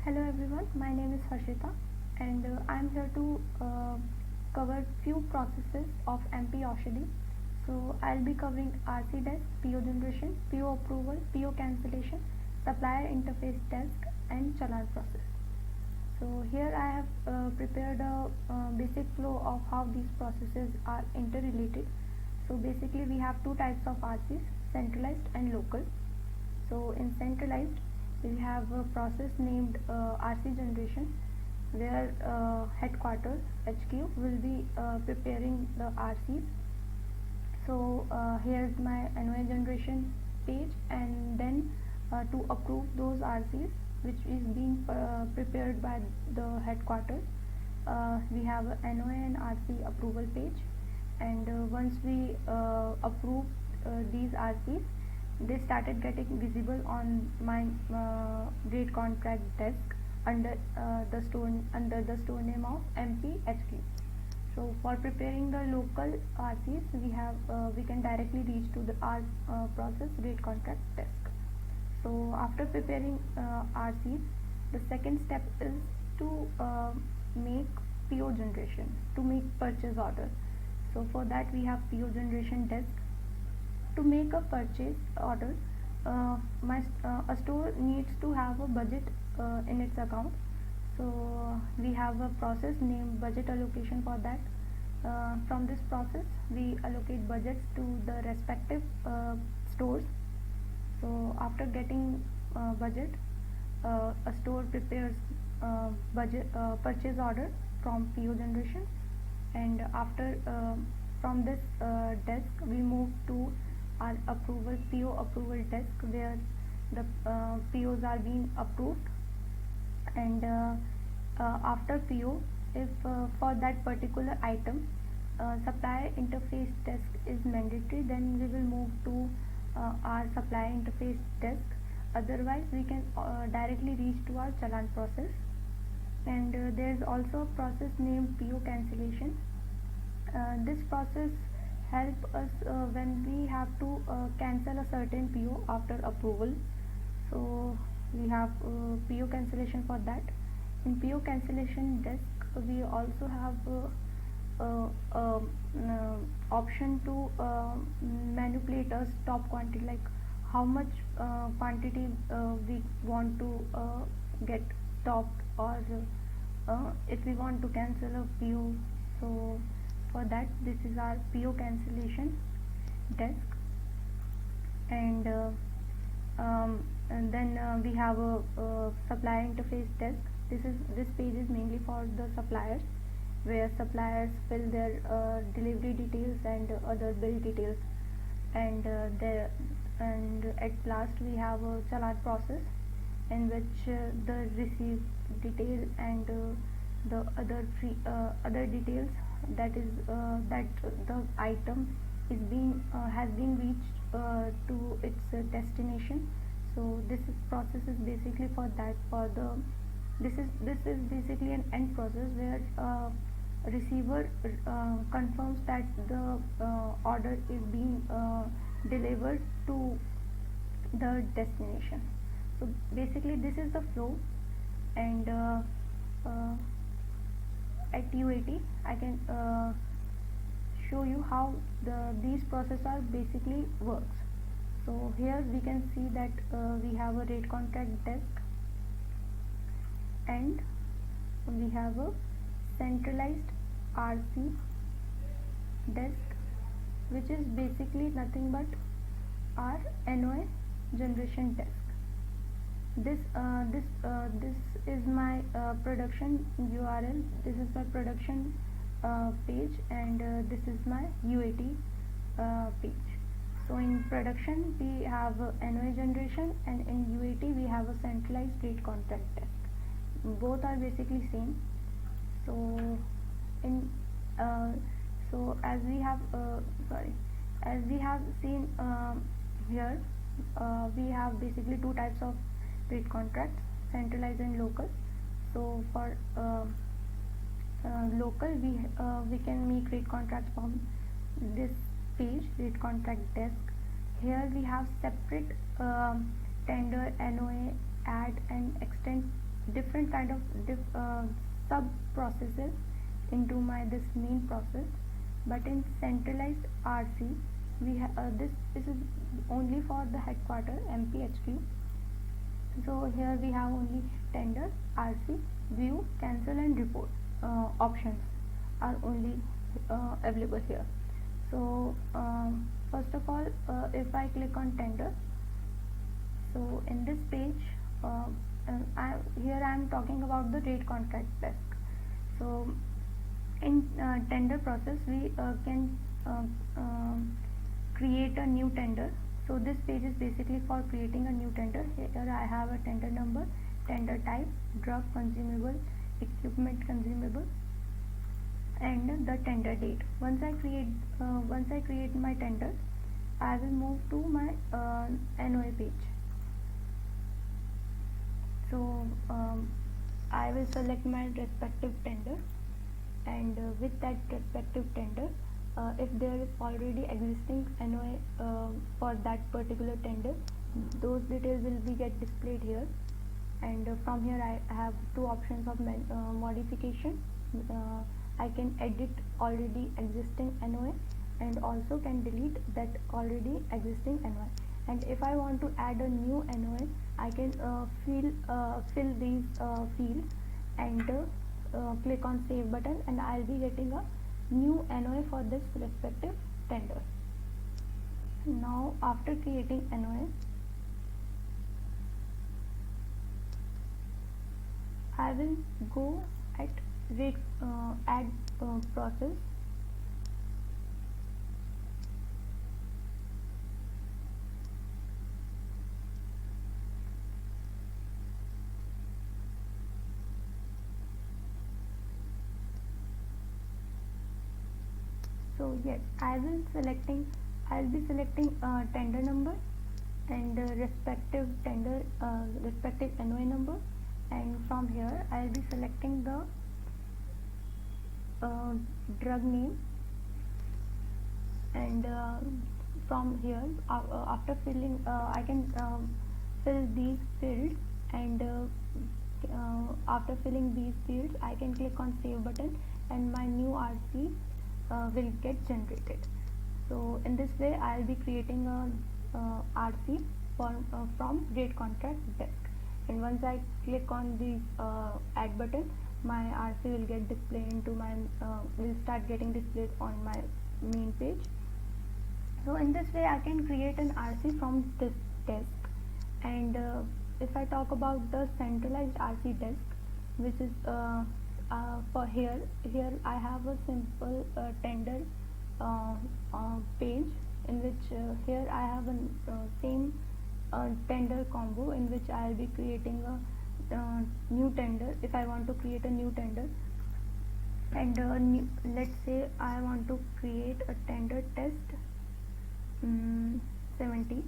Hello everyone, my name is Harshita and I am here to cover few processes of MP OSHD. So I'll be covering RC desk, PO generation, PO approval, PO cancellation, supplier interface desk and challan process. So here I have prepared a basic flow of how these processes are interrelated. So basically we have two types of RCs, centralized and local. So in centralized we have a process named RC generation where headquarters HQ will be preparing the RCs. So here's my NOA generation page, and then to approve those RCs which is being prepared by the headquarters, we have a NOA and RC approval page, and once we approve these RCs, they started getting visible on my rate contract desk under the store name of MPHQ. So for preparing the local RCs, we can directly reach to the R process rate contract desk. So after preparing RCs, the second step is to make PO generation, to make purchase order. So for that we have PO generation desk. To make a purchase order, a store needs to have a budget in its account. So we have a process named budget allocation for that. From this process we allocate budgets to the respective stores. So after getting budget, a store prepares budget purchase order from PO generation, and after from this desk we move to our PO approval desk, where the POs are being approved, and after PO, if for that particular item supplier interface desk is mandatory, then we will move to our supplier interface desk. Otherwise we can directly reach to our challan process. And there is also a process named PO cancellation. This process help us when we have to cancel a certain PO after approval. So we have PO cancellation for that. In PO cancellation desk we also have option to manipulate a stop quantity, like how much quantity we want to get stopped, or if we want to cancel a PO. So for that, this is our PO cancellation desk. And then we have a supplier interface desk. This page is mainly for the suppliers, where suppliers fill their delivery details and other bill details. And at last we have a challan process, in which the receipt detail and the other details, that is that the item is being has been reached to its destination. So this process is basically for that. This is basically an end process where receiver confirms that the order is being delivered to the destination. So basically this is the flow. And at UAT I can show you how these processes basically works. So here we can see that we have a rate contract desk, and we have a centralized RC desk, which is basically nothing but our NOA generation desk. This is my production URL. This is my production page, and this is my UAT page. So in production we have NOA generation, and in UAT we have a centralized rate contract desk. Both are basically same. So in as we have seen here, we have basically two types of rate contracts, centralized and local. So for local, we can make rate contracts from this page, rate contract desk. Here we have separate tender, NOA, add and extend different kind of sub processes into my this main process. But in centralized RC, this is only for the headquarter MPHQ. So here we have only tender, RC, view, cancel and report options are only available here. So first of all, if I click on tender, so in this page, here I am talking about the rate contract desk. So in tender process, we can create a new tender. So this page is basically for creating a new tender. Here I have a tender number, tender type, drug consumable, equipment consumable, and the tender date. Once I create my tender, I will move to my NOA page. So I will select my respective tender, and with that respective tender, if there is already existing NOA for that particular tender, those details will be get displayed here. And from here I have two options of modification. I can edit already existing NOA and also can delete that already existing NOA. And if I want to add a new NOA, I can fill these fields and click on save button, and I'll be getting a new NOA for this respective tender. Now after creating NOA, I will go at add process. So yes, I'll be selecting tender number and respective NOA number, and from here I'll be selecting the drug name, and from here after filling I can fill these fields, and after filling these fields I can click on save button, and my new RC will get generated. So in this way I'll be creating a RC from rate contract desk, and once I click on the add button, my RC will get displayed into my will start getting displayed on my main page. So in this way I can create an RC from this desk. And if I talk about the centralized RC desk, which is for here I have a simple tender page, in which here I have a same tender combo, in which I will be creating a new tender if I want to create a new tender. And let's say I want to create a tender test 70,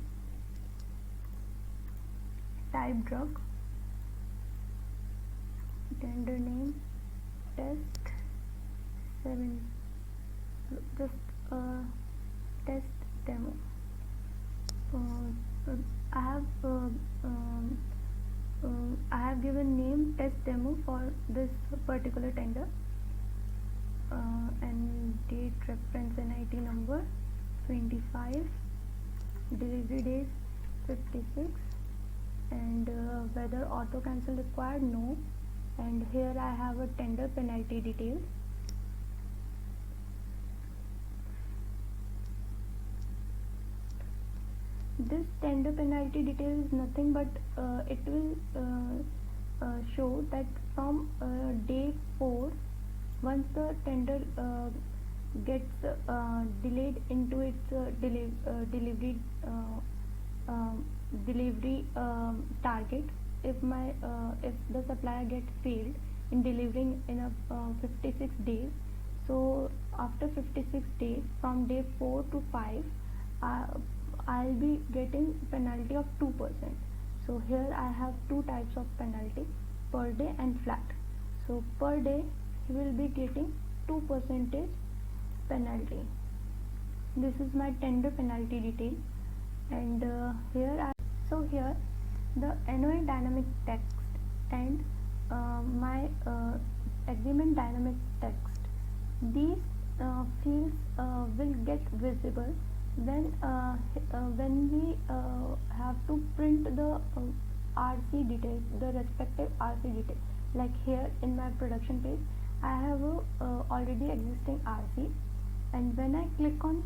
type drug, tender name test 7, just test demo. I have given name test demo for this particular tender, and date reference NIT number 25, delivery days 56, and whether auto cancel required, no. And here I have a tender penalty details. This tender penalty detail is nothing but it will show that from day 4, once the tender gets delayed into its delivery target, if the supplier gets failed in delivering in a 56 days, so after 56 days from day 4 to 5 I'll be getting penalty of 2%. So here I have two types of penalty, per day and flat. So per day you will be getting 2% penalty. This is my tender penalty detail. And here the NOA dynamic text and my agreement dynamic text. These fields will get visible when we have to print the RC details, the respective RC detail. Like here in my production page, I have a already existing RC, and when I click on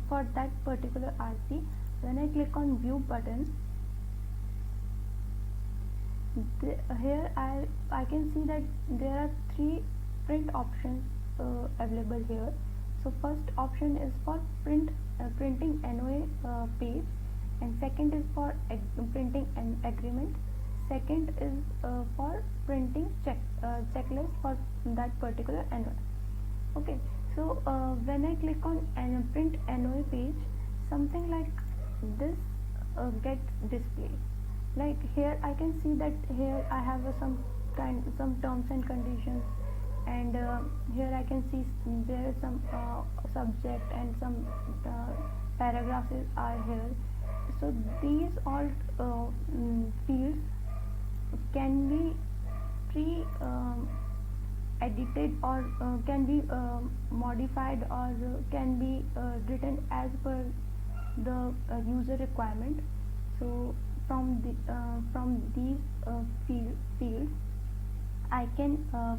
for that particular RC, when I click on view button, here I can see that there are three print options available here. So first option is for printing NOA page, and second is for printing an agreement. Second is for printing checklist for that particular NOA. Okay, so when I click on print NOA page, something like this gets displayed. Like here I can see that here I have some terms and conditions, and here I can see there is some subject and some paragraphs are here. So these all fields can be pre edited, or can be modified, or can be written as per the user requirement. So from these fields I can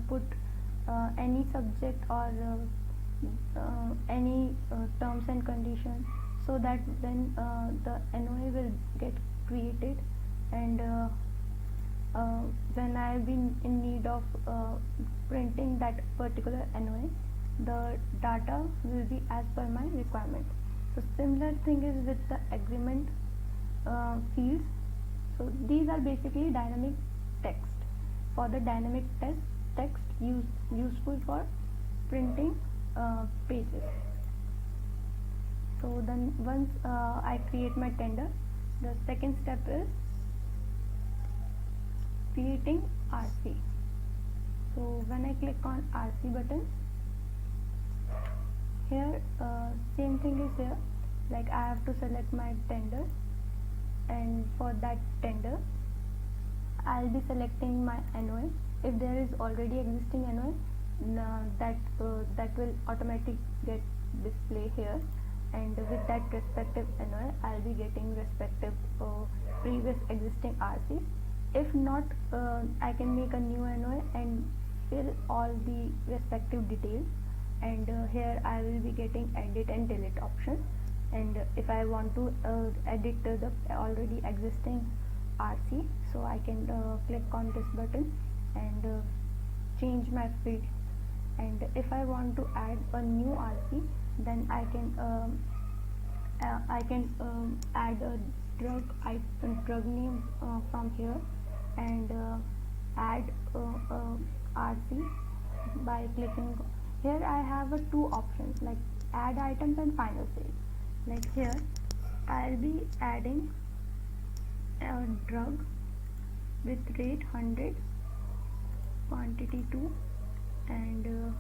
put any subject, or any terms and conditions, so that then the NOA will get created, and when I have been in need of printing that particular NOA, the data will be as per my requirement. So similar thing is with the agreement fields. So these are basically dynamic text. For the dynamic text useful for printing pages. So then once I create my tender, the second step is creating RC. So when I click on RC button, here same thing is here. Like I have to select my tender, and for that tender I'll be selecting my NOA. If there is already existing NOA, that will automatically get display here, and with that respective NOA I'll be getting respective previous existing RCs. If not, I can make a new NOA and fill all the respective details, and here I will be getting edit and delete options. And if I want to edit the already existing RC, so I can click on this button and change my field. And if I want to add a new RC, then I can add a drug name from here, and add RC by clicking here. I have two options, like add items and final save. Like here I'll be adding a drug with rate 100, quantity 2, and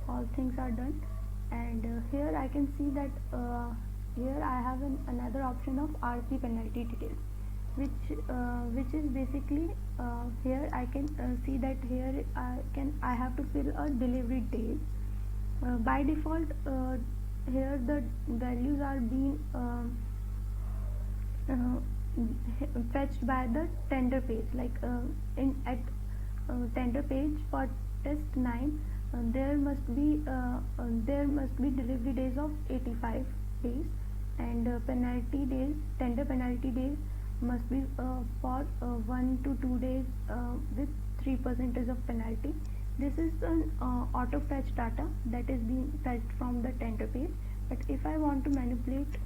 all things are done. And here I can see that here I have another option of RC penalty details, which is basically here I can see that here I have to fill a delivery date. By default, here the values are being fetched by the tender page. Like at tender page for test 9, there must be delivery days of 85 days, and tender penalty days must be for 1 to 2 days with 3% of penalty. This is an auto fetch data that is being fetched from the tender page. But if I want to manipulate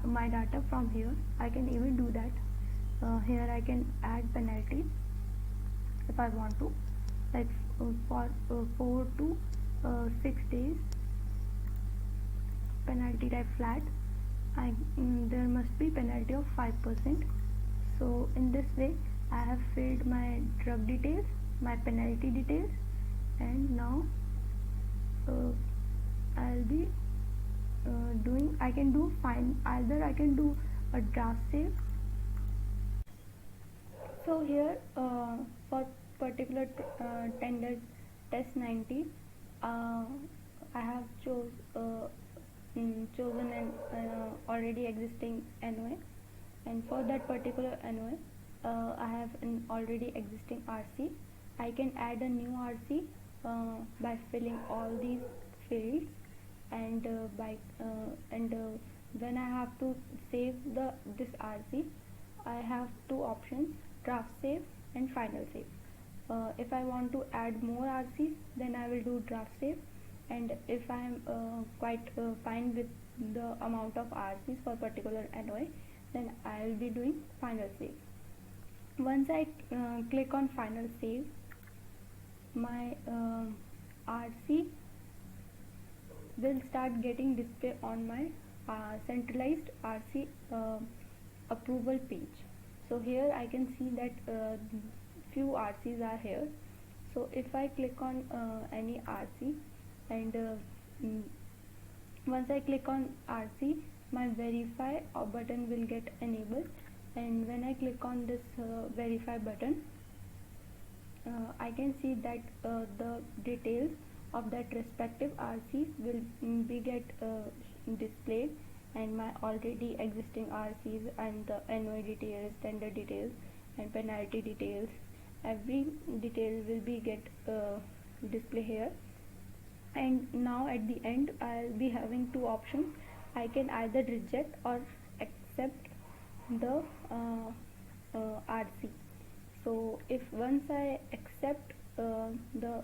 my data from here, I can even do that. Here I can add penalties if I want to, like for 4 to 6 days, penalty type flat. There must be penalty of 5%. So in this way I have filled my drug details, my penalty details, and now I'll be I can do either I can do a draft save. So here for the tender test 90, I have chosen an already existing NOA, and for that particular NOA I have an already existing RC. I can add a new RC by filling all these fields, and when I have to save this RC, I have two options: draft save and final save. If I want to add more RCs, then I will do draft save, and if I am quite fine with the amount of RCs for particular NOA, then I will be doing final save. Once I click on final save, my RC will start getting display on my centralized RC approval page. So here I can see that few RCs are here. So if I click on any RC, and once I click on RC, my verify button will get enabled, and when I click on this verify button, I can see that the details of that respective RCs will be get displayed, and my already existing RCs and the NOA details, tender details, and penalty details, every detail will be get display here. And now at the end I'll be having two options. I can either reject or accept the RC. So if once I accept the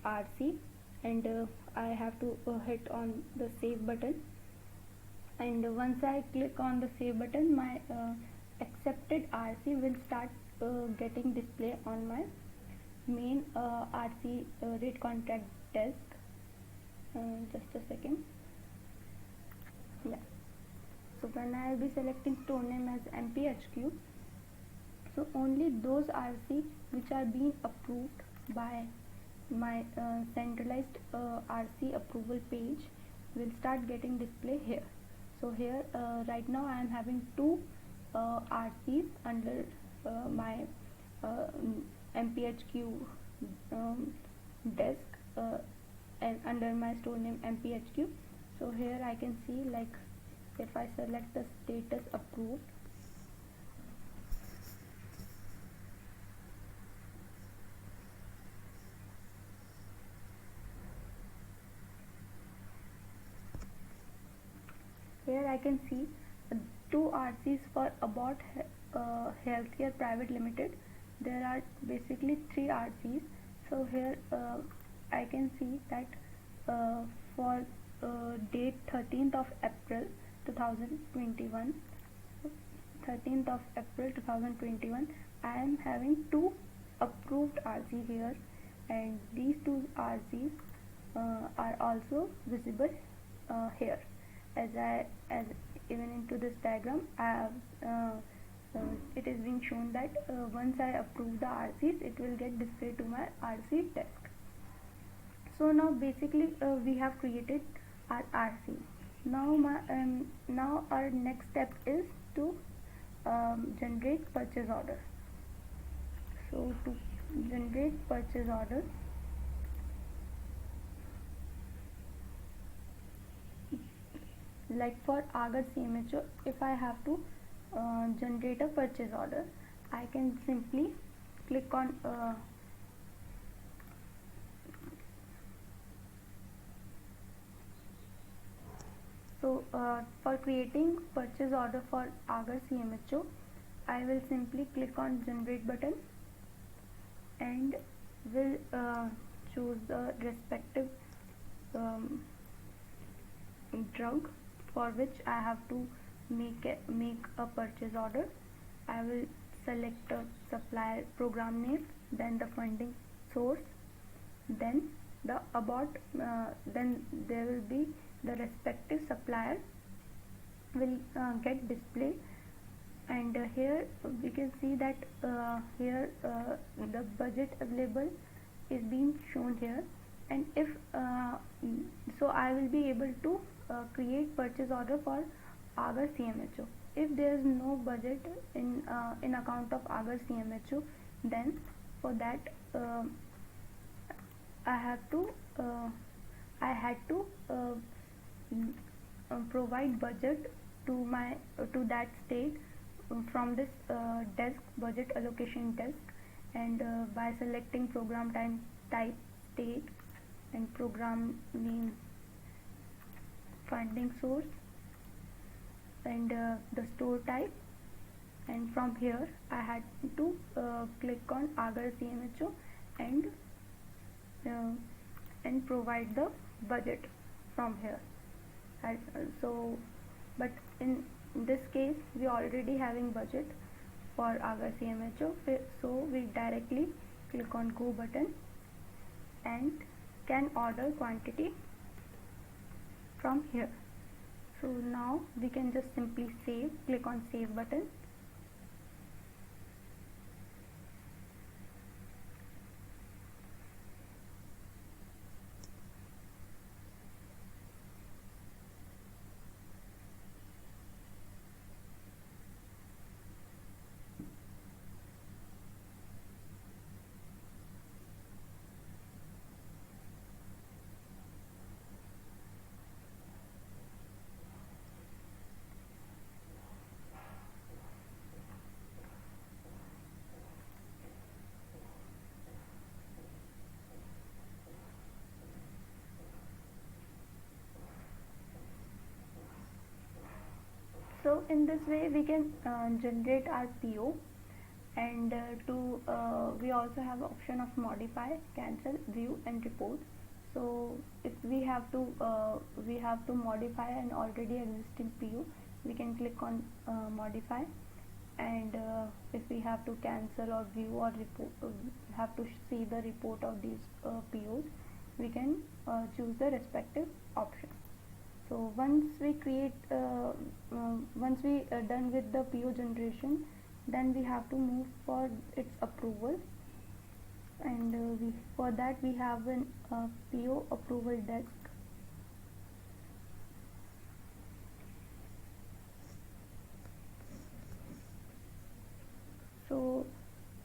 RC, and I have to hit on the save button, and once I click on the save button, my accepted RC will start getting display on my main RC rate contract desk. Just a second. Yeah. So when I will be selecting store name as MPHQ, so only those RC which are being approved by my centralized RC approval page will start getting display here. So here right now I am having two RCs under my MPHQ desk, and under my store name MPHQ. So here I can see, like, if I select the status approved, here I can see two RCs for About Healthcare Private Limited. There are basically three RCs. So here I can see that for date 13th of April 2021, 13th of April 2021, I am having two approved RC here, and these two RCs are also visible here. As even into this diagram, I have it is being shown that once I approve the RCs, it will get displayed to my RC desk. So now basically we have created our RC. Now our next step is to generate purchase order. So to generate purchase order, like for Agar CMHO, if I have to generate a purchase order, I can simply click on for creating purchase order for Agar CMHO, I will simply click on generate button, and will choose the respective drug for which I have to make a purchase order. I will select a supplier program name, then the funding source, then the about, then there will be the respective supplier will get displayed, and here we can see that here the budget available is being shown here, and if so I will be able to create purchase order for Agar CMHO. If there is no budget in account of Agar CMHO, then For that, I have to I had to provide budget to that state from this desk budget allocation desk, and by selecting program time type state and program name funding source and the store type, and from here I had to click on Agar CMHO and uh, provide the budget from here. So but in this case we already having budget for Agar CMHO, so we directly click on go button and can order quantity from here. So now we can just simply save, click on save button. So in this way we can generate our PO, and we also have option of modify, cancel, view and report. So if we have to modify an already existing PO, we can click on modify, and if we have to cancel or view or report, have to see the report of these POs, we can choose the respective option. So once we done with the PO generation, then we have to move for its approval, and for that we have an PO approval desk. So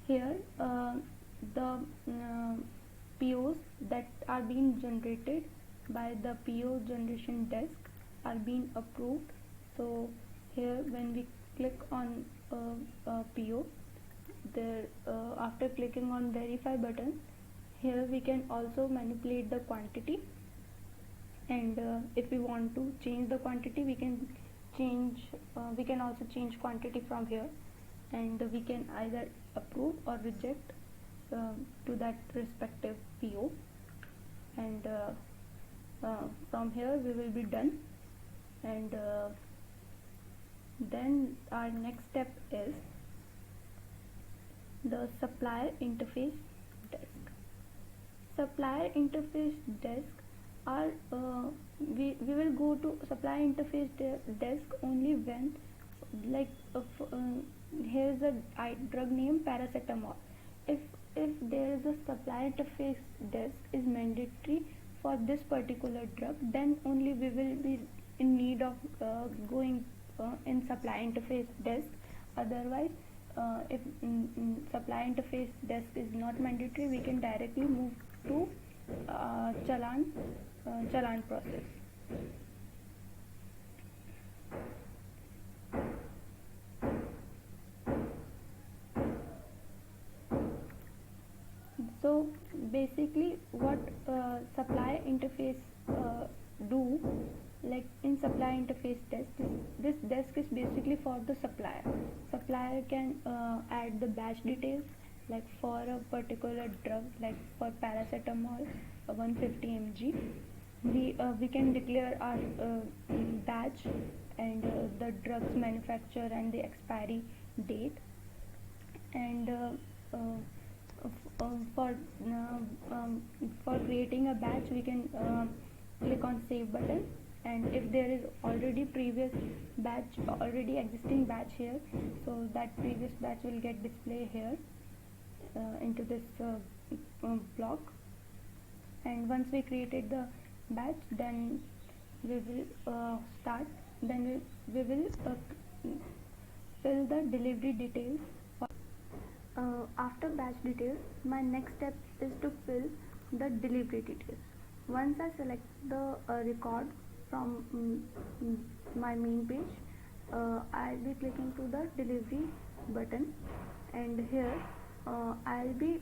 here the POs that are being generated by the PO generation desk are being approved. So here when we click on PO, there after clicking on verify button, here we can also manipulate the quantity, and if we want to change the quantity, we can also change quantity from here, and we can either approve or reject to that respective PO, and from here we will be done. And then our next step is the supplier interface desk. Supplier interface desk are we will go to supplier interface desk only when, like here's a drug name paracetamol. If there is a supplier interface desk is mandatory for this particular drug, then only we will be in need of going in supply interface desk. Otherwise, if supply interface desk is not mandatory, we can directly move to challan process. So basically what supply interface do, like in supply interface desk, this desk is basically for the supplier can add the batch details, like for a particular drug, like for paracetamol 150 mg, we can declare our batch and the drug's manufacturer and the expiry date, and for creating a batch we can click on save button, and if there is already existing batch here, so that previous batch will get displayed here into this block. And once we created the batch, then we will we will fill the delivery details. After batch details, my next step is to fill the delivery details. Once I select the record from my main page, I'll be clicking to the delivery button, and here I'll be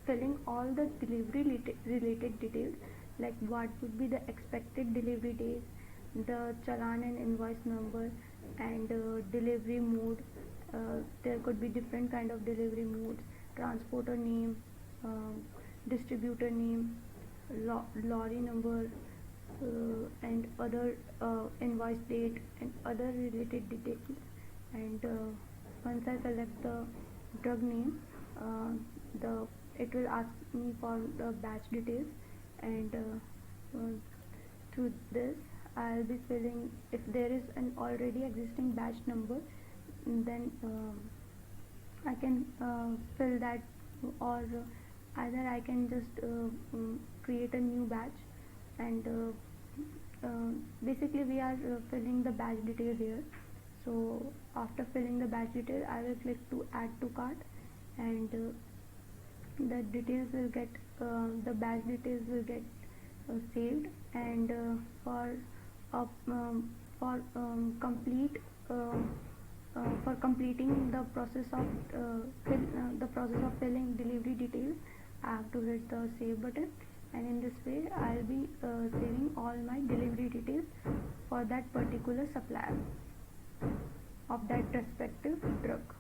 filling all the delivery related details, like what would be the expected delivery days, the challan and invoice number, and delivery mode. There could be different kind of delivery modes: transporter name, distributor name, lorry number, and other invoice date and other related details. And once I select the drug name, the it will ask me for the batch details, and through this I'll be filling. If there is an already existing batch number, then I can fill that, or either I can just create a new batch. And basically we are filling the batch detail here. So after filling the batch detail, I will click to add to cart, and the details will get the batch details will get saved. And complete for completing the process of filling delivery details, I have to hit the save button, and in this way I'll be saving all my delivery details for that particular supplier of that respective drug.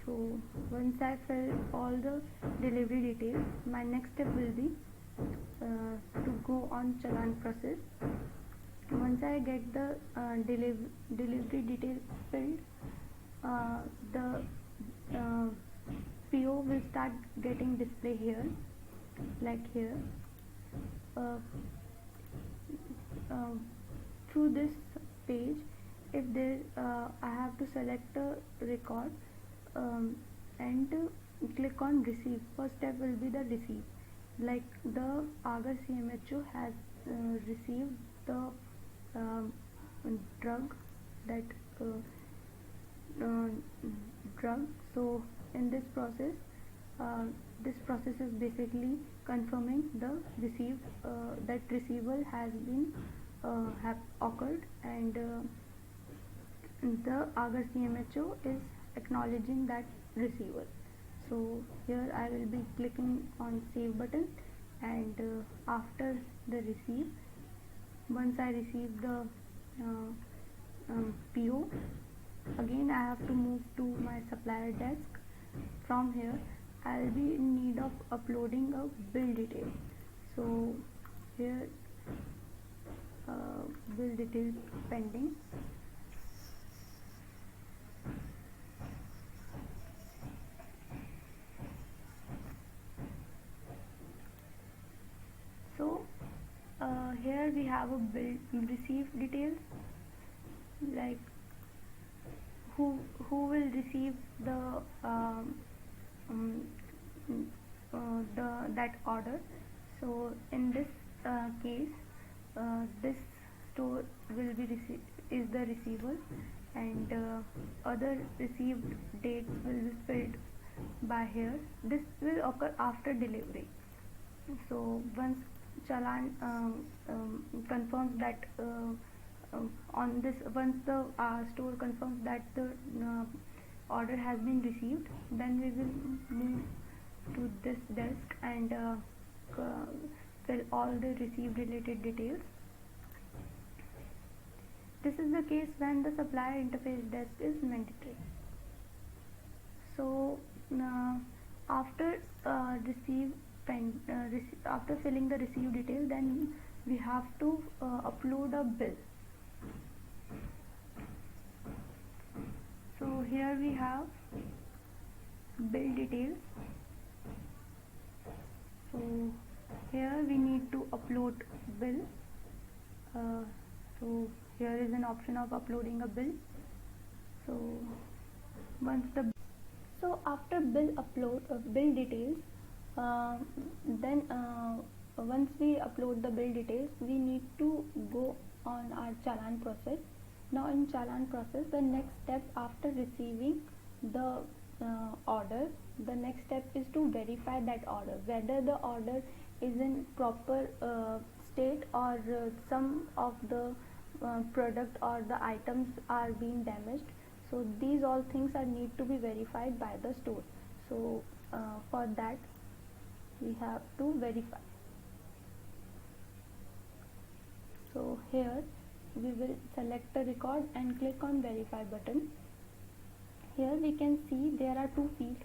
So once I fill all the delivery details, my next step will be to go on challan process. Once I get the delivery details filled, the PO will start getting display here, like here. Uh, Through this page, if there I have to select a record, and click on receive. First step will be the receive, like the Agar CMHO has received the um, drug, that uh, drug. So in this process is basically confirming the received, that receival has been have occurred, and the Agar CMHO is acknowledging that receival. So here I will be clicking on save button, and after the receive, once I receive the PO, again I have to move to my supplier desk. From here I'll be in need of uploading a bill detail. So here bill details pending. So here we have a bill receive details, like who will receive the um, that order. So in this case, this store will be is the receiver, and other received dates will be filled by here. This will occur after delivery. So once challan confirms that on this once the store confirms that the order has been received, then we will move to this desk and fill all the received related details. This is the case when the supplier interface desk is mandatory. So after after filling the receive detail, then we have to upload a bill. So here we have bill details. So here we need to upload bill. So here is an option of uploading a bill. So after bill upload bill details, then once we upload the bill details, we need to go on our challan process. Now in challan process, the next step after receiving the order, the next step is to verify that order, whether the order is in proper state, or some of the product or the items are being damaged. So these all things are need to be verified by the store. So for that we have to verify. So here we will select the record and click on verify button. Here we can see there are two fields,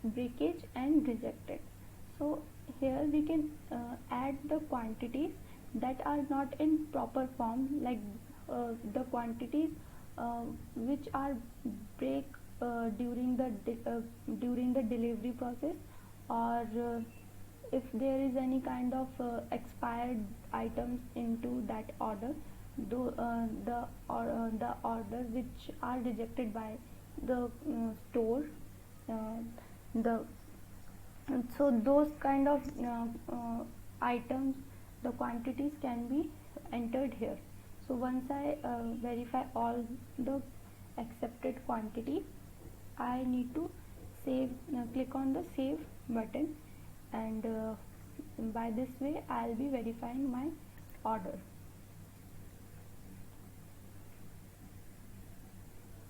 breakage and rejected. So here we can add the quantities that are not in proper form, like the quantities which are break during the delivery process, or if there is any kind of expired items into that order, the order which are rejected by the store, the so those kind of items, the quantities can be entered here. So once I verify all the accepted quantity, I need to save, click on the save button, and by this way I'll be verifying my order.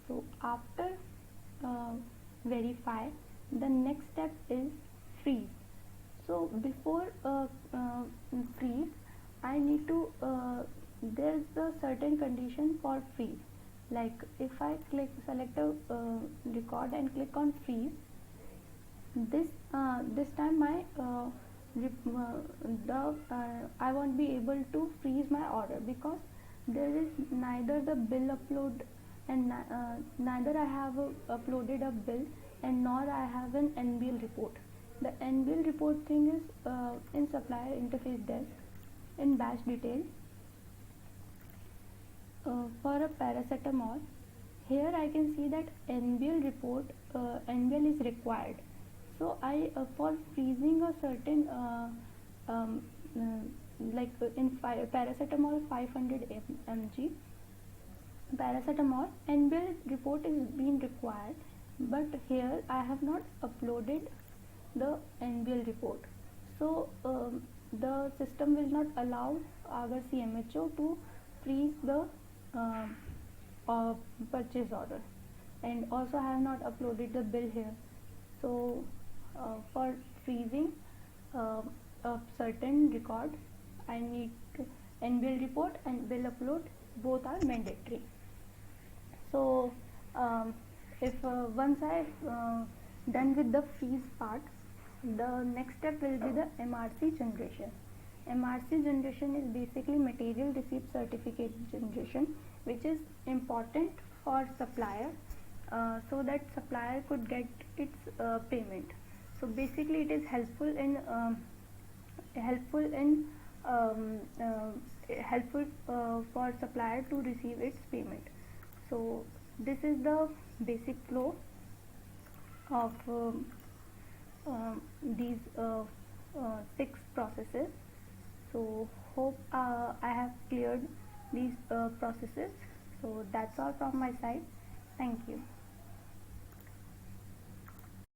So after verify, the next step is freeze. So before freeze, I need to there's a certain condition for freeze. Like if I select a record and click on freeze, this time my I won't be able to freeze my order, because there is neither the bill upload, and neither I have uploaded a bill, and nor I have an NBL report. The NBL report thing is in supplier interface desk in batch detail. For a paracetamol, here I can see that NBL report, NBL is required. So I for freezing a certain like in paracetamol 500 mg paracetamol, NBL report is being required, but here I have not uploaded the NBL report. So the system will not allow our CMHO to freeze the purchase order, and also I have not uploaded the bill here. So for freezing a certain record, I need NBL report and bill upload, both are mandatory. So if once I done with the freeze part, the next step will be the MRC generation. MRC generation is basically material receipt certificate generation, which is important for supplier, so that supplier could get its payment. So basically it is helpful for supplier to receive its payment. So this is the basic flow of these 6 processes. So hope I have cleared these processes. So that's all from my side. Thank you.